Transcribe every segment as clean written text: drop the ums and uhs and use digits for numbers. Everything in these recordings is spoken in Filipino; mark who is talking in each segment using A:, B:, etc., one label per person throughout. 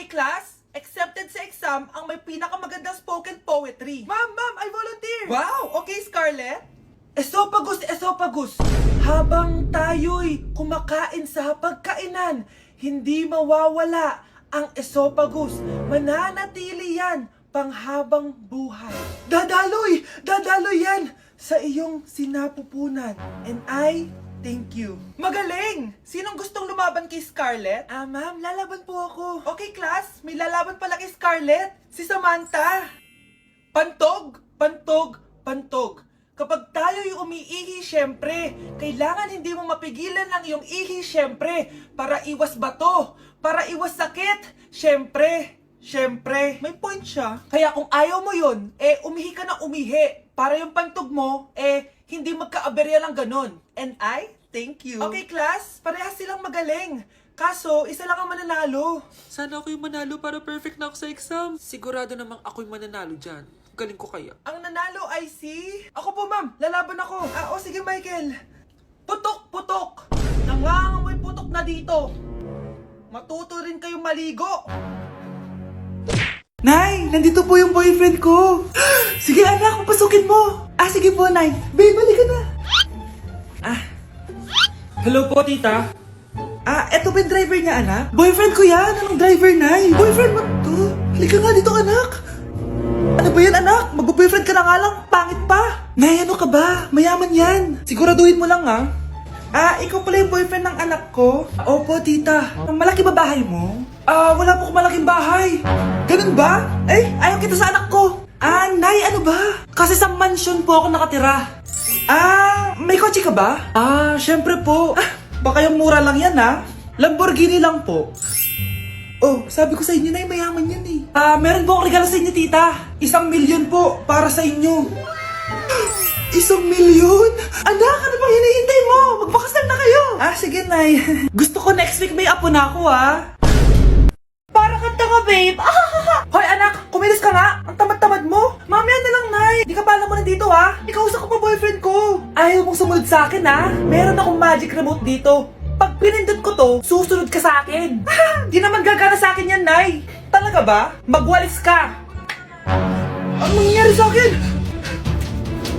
A: Okay, class? Accepted sa exam ang may pinakamagandang spoken poetry. Ma'am, I volunteer! Wow! Okay, Scarlett? Esophagus! Habang tayo'y kumakain sa pagkainan, hindi mawawala ang esophagus. Mananatili yan panghabang buhay. Dadaloy yan sa iyong sinapupunan. And I thank you. Magaling! Sinong gustong lumaban kay Scarlett? Ma'am, lalaban po ako. Okay, class. May lalaban pala kay Scarlett. Si Samantha. Pantog. Kapag tayo'y umiihi, syempre, kailangan hindi mo mapigilan ang iyong ihi, syempre, para iwas bato, para iwas sakit, syempre, may point siya. Kaya kung ayaw mo yun, umihi ka na umihi, para yung pantog mo, hindi magka-aberya lang ganun. And I thank you. Okay, class, parehas silang magaling. Kaso, isa lang ang mananalo.
B: Sana ako yung manalo para perfect na ako sa exam. Sigurado namang ako yung mananalo dyan. Galing ko kaya.
A: Ang nanalo ay si... Ako po, ma'am. Lalaban ako. Sige, Michael. Putok. Nangangamoy putok na dito. Matuto rin kayong maligo.
C: Nay, nandito po yung boyfriend ko. Sige anak, papasukin mo. Sige po, Nay. Babe, balik ka na.
A: Hello po, tita.
C: Eto ba yung driver niya, anak? Boyfriend ko yan. Anong driver, Nay? Boyfriend mo to? Halika nga dito, anak. Ano ba yan, anak? Mag-boyfriend ka na nga lang. Pangit pa. Nay, ano ka ba? Mayaman yan. Siguraduhin mo lang, ha? Ikaw pala yung boyfriend ng anak ko? Opo, tita. Malaki ba bahay mo? Wala po akong malaking bahay. Ganun ba? Ayaw kita sa anak ko. Nay, ano ba? Kasi sa mansion po ako nakatira. May kotse ka ba? Syempre po. Baka yung mura lang yan, ha? Lamborghini lang po. Oh, sabi ko sa inyo na mayaman yan eh. Meron po akong regalo sa inyo, tita. 1,000,000 po para sa inyo. 1,000,000? Anak, ano bang hinihintay mo? Magpakasal na kayo. Sige, Nay. Gusto ko next week may apo na ako, ha? Para kang tanga, babe. Hoy, anak, kumilos ka nga. Ang tamad-tamad mo. Mamaya na lang, Nay. Di ka pala mo nandito, ha? Ikausap ko pa boyfriend ko. Ayaw mong sumunod sa akin, ha? Meron akong magic remote dito. Pag pinindot ko to, susunod ka sa akin. Di naman gagana sa akin yan, Nay. Talaga ba? Magwalis ka. Ano nangyayari sa akin?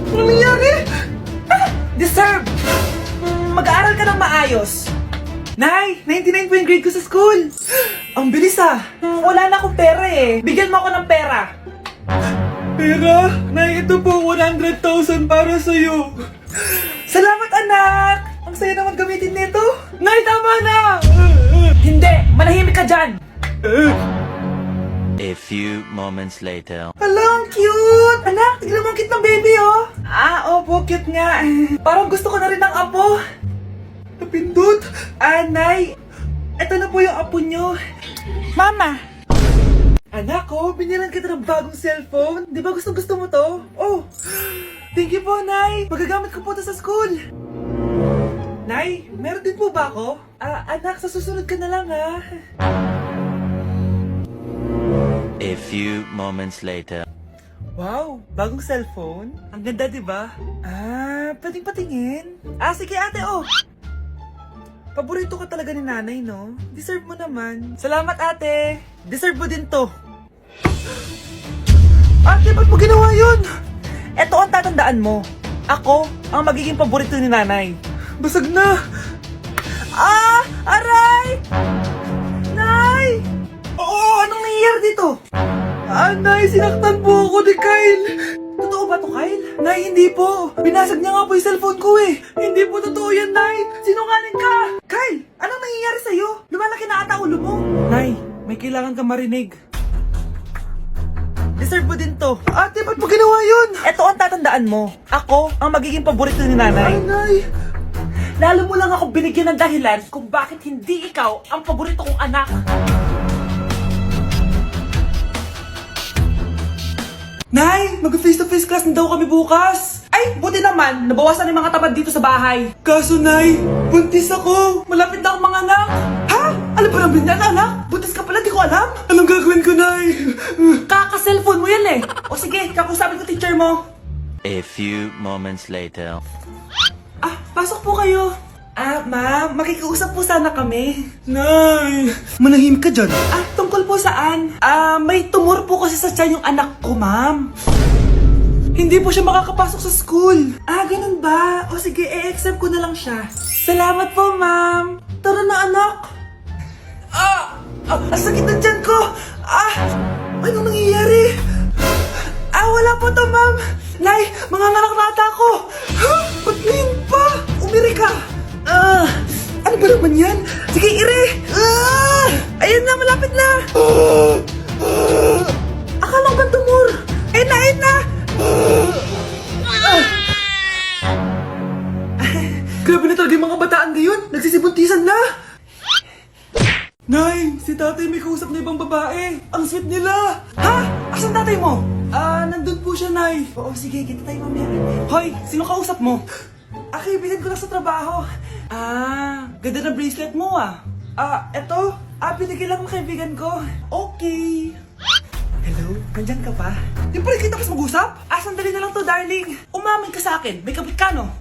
C: Ano nangyayari? Deserve. Mag-aaral ka ng maayos. Nay, 99 po yung grade ko sa school. Ang bilis wala na akong pera eh. Bigyan mo ako ng pera. Pera? Nay, ito po 100,000 para sa'yo. Salamat, anak. Ang saya naman gamitin nito. Nay, tama na. Hindi, manahimik ka dyan.
D: A few moments later.
A: Hala, ang cute! Anak, tignan mo ang cute ng baby, oh! Opo, cute nga. Parang gusto ko na rin ng apo. Napindot! Nay, eto na po yung apo nyo. Mama! Anak, binilan kita ng bagong cellphone. Di ba gusto mo to? Oh! Thank you po, Nay! Magagamit ko po to sa school. Nay, meron din po ba ako? Anak, sa susunod ka na lang, ha?
D: A few moments later.
A: Wow, bagong cellphone? Ang ganda, di ba? Pwedeng patingin? Sige ate, Paborito ka talaga ni nanay, no? Deserve mo naman. Salamat, ate. Deserve mo din to. Ate, ba't mo ginawa yun? Eto ang tatandaan mo. Ako ang magiging paborito ni nanay. Basag na. Aray! Nay! Anong nangyayari dito? Nay, sinaktan po ako ni Kyle. Totoo ba to, Kyle? Nay, hindi po. Binasag niya nga po yung cellphone ko eh. Hindi po totoo yan, Nay. Sinungaling ka. Kyle, anong nangyayari sa'yo? Lumalaki na ata ulo mo. Nay, may kailangan ka marinig. Deserve mo din to. Ate, ba't mo ginawa yun? Eto ang tatandaan mo. Ako ang magiging paborito ni nanay. Nay. Lalo mo lang ako binigyan ng dahilan kung bakit hindi ikaw ang paborito kong anak. Nay, mag-face-to-face class na daw kami bukas. Ay, buti naman, nabawasan yung mga tamad dito sa bahay. Kaso, Nay, buntis ako. Malapit na akong mga anak. Ha? Alam ba naman yan, anak? Buntis ka pala, di ko alam. Anong gagawin ko, Nay? Kaka-cellphone mo yan eh. O sige, kakusapin ko teacher mo.
D: A few moments later.
A: Pasok po kayo. Ma'am, makikiusap po sana kami. Nay, manahimik ka dyan. Tungkol
C: Tungkol po saan? May tumor po kasi sa tiyan yung anak ko, ma'am. Hindi po siya makakapasok sa school. Ganun ba? O sige, i-accept ko na lang siya. Salamat po, ma'am. Tara na, anak. Ang sakit ng tiyan ko. Anong nangyayari? Wala po to, ma'am. Nay, manganganak na ata ako. Ba't ngayon pa? Umiri ka. Ano ba naman yan? Sige, ire. Ayun na, malapit na. Akala ko ba tumor? Ayun na. Grabe na talaga yung mga bataan ngayon. Nagsisibuntisan na. Nay, si tatay may kausap na ibang babae. Ang sweet nila. Ha? Asan tatay mo? Nandun po siya, Nay. Oo, sige, kita tayo mamaya. Hoy, sino kausap mo? Kaibigan ko lang sa trabaho. Ganda na bracelet mo eto. Binigyan lang ng kaibigan ko. Okay. Hello, nandyan ka pa? Yung pala kita mas mag-usap? Sandali na lang to, darling. Umamin ka sa akin, may kabit ka, no?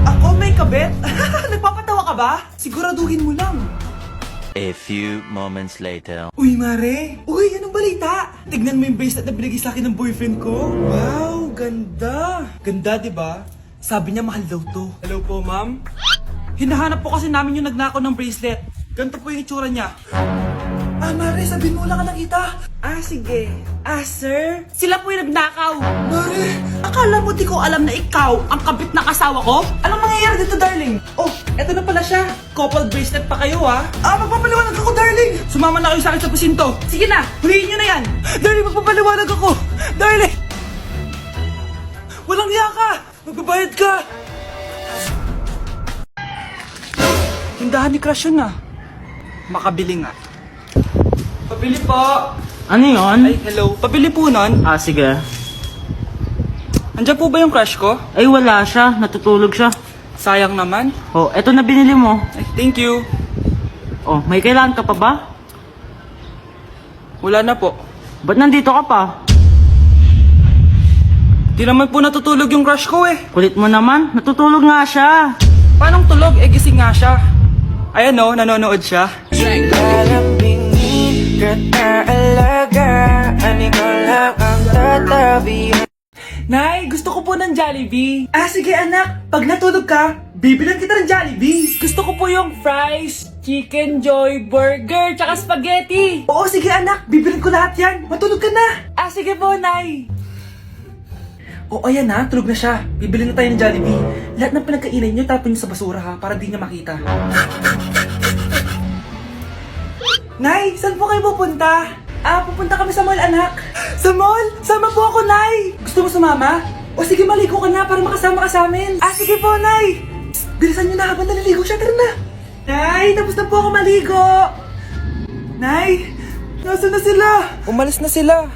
C: Ako may kabit? Nagpapatawa ka ba? Siguraduhin mo lang.
D: A few moments later.
C: Uy, Mare! Uy, anong balita? Tignan mo yung bracelet na binigay sa akin ng boyfriend ko. Wow, ganda! Ganda, di ba? Sabi niya mahal daw to. Hello po, ma'am? Hinahanap po kasi namin yung nagnakaw ng bracelet. Ganito po yung itsura niya. Mare, sabihin mo lang ka nakita. Sige. Sir? Sila po yung nagnakaw. Mare! Akala mo di ko alam na ikaw ang kabit na kasawa ko? Anong mangyayari dito, darling? Oh, eto na pala siya. Couple bracelet pa kayo, magpapaliwanag ako, darling. Sumama na kayo sa akin sa pasinto. Sige na, huliin nyo na yan. Darling, magpapaliwanag ako. Darling! Walang hiya ka! Magbabayad ka! Tindahan ni Crush yun Makabili nga. Pabili po.
E: Ano yun?
C: Ay, hello. Pabili po nun.
E: Sige.
C: Andiyan po ba yung crush ko?
E: Ay, wala siya. Natutulog siya.
C: Sayang naman.
E: Oh, eto na binili mo.
C: Ay, thank you.
E: Oh, may kailangan ka pa ba?
C: Wala na po.
E: Ba't nandito ka pa?
C: Di naman po natutulog yung crush ko
E: Kulit mo naman. Natutulog nga siya.
C: Paanong tulog? Gising nga siya. Ayan nanonood siya. Nay, gusto ko po ng Jollibee. Sige anak, pag natulog ka, bibilan kita ng Jollibee. Gusto ko po yung fries, chicken joy, burger, tsaka spaghetti. Oo, sige anak, bibilan ko lahat yan. Matulog ka na. Sige po, Nay. Ayan tulog na siya. Bibili na tayo ng Jollibee. Lahat ng pinagkainan niyo, tapon niyo sa basura para di niya makita. Nay, saan po kayo pupunta? Pupunta kami sa mall, anak. Sa mall? Sama po ako, Nay. Gusto mo sumama? Sige, maligo ka na para makasama ka sa amin. Sige po, Nay. Psst, bilisan niyo na habang naliligo siya. Tara na. Nay, tapos na po ako maligo. Nay, nasaan na sila? Umalis na sila.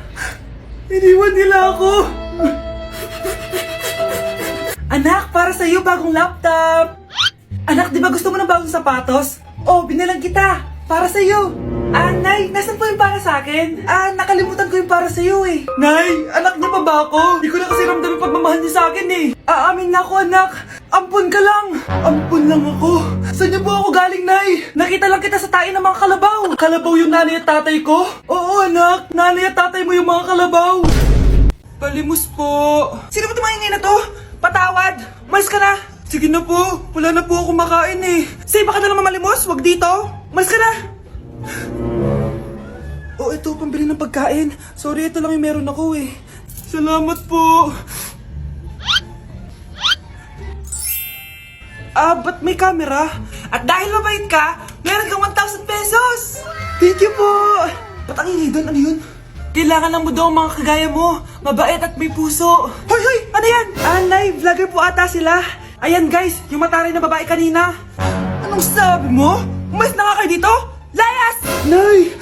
C: Iniwan nila ako. Anak, para sa'yo bagong laptop. Anak, di ba gusto mo ng bagong sapatos? Binilang kita. Para sa'yo. Nay, nasan po yung para sa akin? Nakalimutan ko yung para sa'yo Nay, anak niya pa ba ako? Di ko na kasi ramdam yung pagmamahal niya sa akin Aamin na ako, anak. Ampun ka lang. Ampun lang ako. Saan niyo po ako galing, Nay? Nakita lang kita sa tain ng mga kalabaw. Kalabaw yung nanay at tatay ko? Oo, anak. Nanay at tatay mo yung mga kalabaw. Palimos po. Sino ba tumahingay na to? Patawad. Malis ka na. Sige na po. Wala na po ako makain Say, baka na naman malimos. Wag dito. Malis ka na. Ito, pambili ng pagkain. Sorry, ito lang yung meron ako Salamat po. Ba't may camera? At dahil mabait ka, meron kang 1,000 pesos. Thank you po. Ba't ang ingay doon? Ano yun? Kailangan lang mo daw ang mga kagaya mo. Mabait at may puso. Hoy! Ano yan? Nay, vlogger po ata sila. Ayan guys, yung mataray na babae kanina. Anong sabi mo? Umalis na nga kayo dito? Layas! Nay!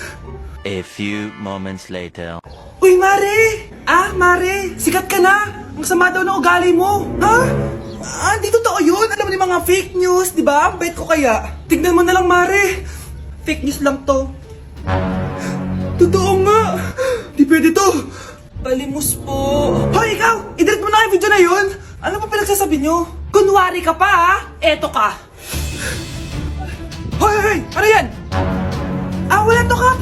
D: A few moments later.
C: Uy, Mare! Mare, sikat ka na! Ang sama daw ng ugali mo! Ha? Di totoo yun! Alam mo yung mga fake news, di ba? Ang bait ko kaya. Tignan mo na lang, Mare! Fake news lang to. Totoo nga! Di pwede to! Palimos po! Hoy, ikaw! I-delete mo na yung video na yun! Ano pa pinagsasabi nyo? Kunwari ka pa, Eto ka! Hoy! Ano yan? Wala to, Kap!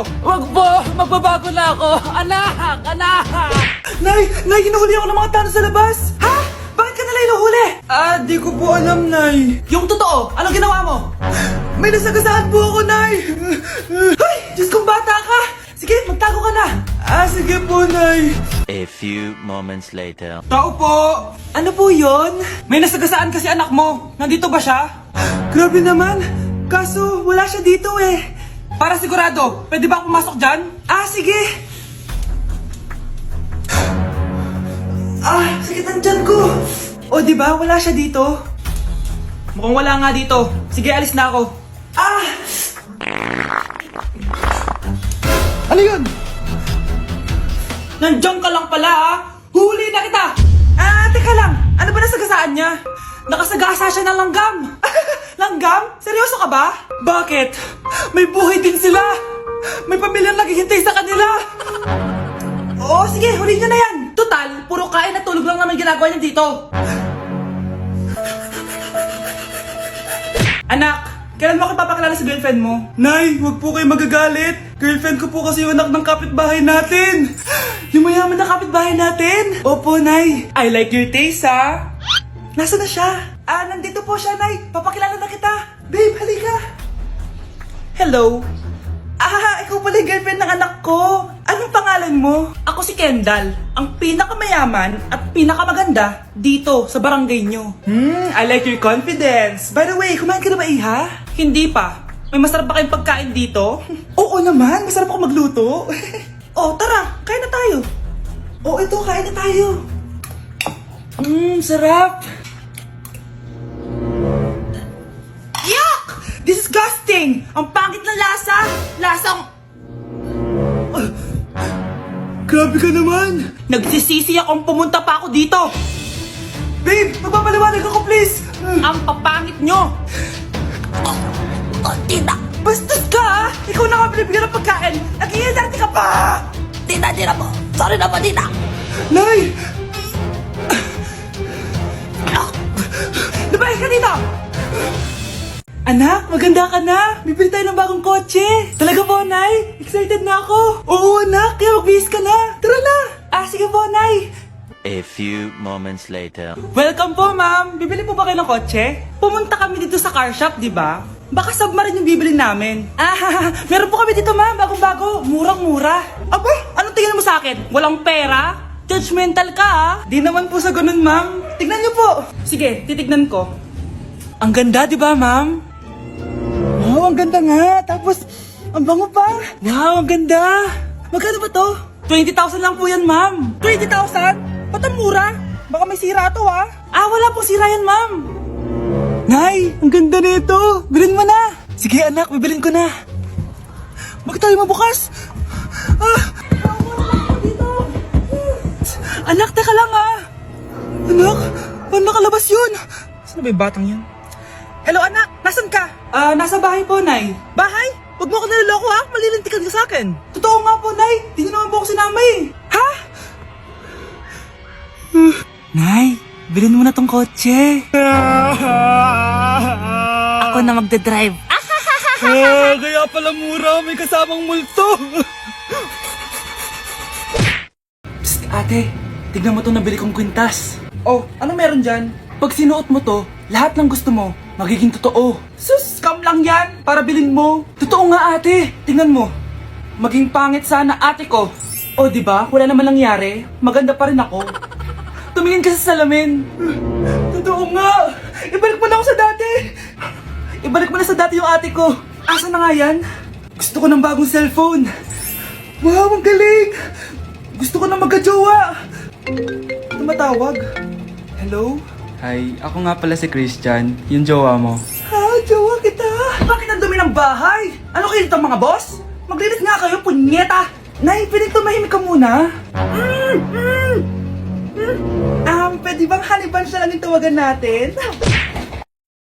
C: dito!
B: Wag po! Magbabago na ako! Anak! Anak!
C: Nay, hinuhuli ako ng mga tanong sa labas! Ha? Bakit ka nila hinuhuli? Di ko po alam, Nay. Yung totoo, anong ginawa mo? May nasagasaan po ako, Nay! Ay! Diyos kong bata ka! Sige, magtago ka na! Sige po, Nay.
D: A few moments later.
C: Tao po! Ano po yon? May nasagasaan kasi anak mo. Nandito ba siya? Grabe naman. Kaso, wala siya dito eh. Para sigurado, pwede ba ako pumasok dyan? Sige. Sakit ang tiyan ko. O, di ba? Wala siya dito. Mukhang wala nga dito. Sige, alis na ako. Ano yun? Nandiyan ka lang pala, ha? Huli na kita! Teka lang. Ano ba nasagasaan niya? Nakasagasa siya ng langgam. Langgam? Seryoso ka ba? Bakit? May buhay din sila. May pamilyang naghihintay sa kanila. Oo, sige. Huli niyo na yan. Total, puro kain at tulog lang naman ginagawa niya dito. Anak, kailan mo ako papakilala sa girlfriend mo? Nay, wag po kayo magagalit. Girlfriend ko po kasi yung anak ng kapitbahay natin. Yung mayaman na kapitbahay natin. Opo, Nay. I like your taste, ha? Nasaan na siya? Nandito po siya, Nay. Papakilala na kita. Babe, halika. Hello. Ikaw pala yung girlfriend ng anak ko. Anong pangalan mo? Ako si Kendall, ang pinakamayaman at pinakamaganda dito sa barangay nyo. I like your confidence. By the way, kumain ka na ba, Iha? Hindi pa. May masarap ba kayong pagkain dito? Oo naman, masarap ako magluto. Tara, kain na tayo. Ito, kain na tayo. Sarap. Yuck! Disgusting! Ang pangit na lasa! Lasang... Grabe ka naman! Nagsisisi akong pumunta pa ako dito! Babe, magpapaliwanag ako please! Ang papangit nyo! Tita! Bastos ka ha! Ikaw na nga binibigyan ng pagkain! Nag-iinarte ka pa! Tita, po! Sorry na po, tita! Nay! Lumayas ka dito! Anak, maganda ka na. Bibili tayo ng bagong kotse. Talaga po, Nay? Excited na ako. Oo, anak. Kaya magbihis ka na. Tara na. Sige po, Nay.
D: A few moments later.
C: Welcome po, ma'am. Bibili po ba kayo ng kotse? Pumunta kami dito sa car shop, di ba? Baka submarine yung bibili namin. Meron po kami dito, ma'am. Bagong-bago. Murang-mura. Aba, anong tingin mo sa akin? Walang pera? Judgmental ka, ha? Di naman po sa ganun, ma'am. Tignan niyo po. Sige, titignan ko. Ang ganda, di ba, ma'am? Wow, ang ganda nga. Tapos, ang bango pa. Wow, ang ganda. Magkano ba to? 20,000 lang po yan, ma'am. 20,000? Ba't ang mura? Baka may sira to, ha? Wala pong sira yan, ma'am. Nay, ang ganda nito. Bilhin mo na. Sige, anak, bibilin ko na. Bakit tayo mabukas? Anak, teka lang, ha? Anak, paano nakalabas yun? Saan ba yung batang yun? Hello, anak! Nasaan ka? Nasa bahay po, Nay. Bahay? Huwag mo ako niloloko, ha? Malilintikan ka sa akin. Totoo nga po, Nay. Di niyo naman po ako sinama, eh. Ha? Nay, bilhin mo na tong kotse. Ako na magdadrive. Kaya pala mura. May kasamang multo. Psst, ate. Tignan mo to nabili kong kwintas. Ano meron dyan? Pag sinuot mo to, lahat ng gusto mo, magiging totoo. Sus, scam lang yan, para bilhin mo. Totoo nga ate, tingnan mo. Maging pangit sana ate ko. Di ba? Wala naman nangyari. Maganda pa rin ako. Tumingin ka sa salamin. Totoo nga. Ibalik mo na ako sa dati. Ibalik mo na sa dati yung ate ko. Asa na nga yan? Gusto ko ng bagong cellphone. Wow, ang galing. Gusto ko na magka-jowa. Tumatawag. Hello?
F: Hi, ako nga pala si Christian, yung jowa mo.
C: Jowa kita. Bakit ang dumi ng bahay? Ano kayo dito mga boss? Maglinis nga kayo, punyeta. Nay, pwede tumahimik ka muna? Pwede bang honey bunch na lang yung tawagan natin?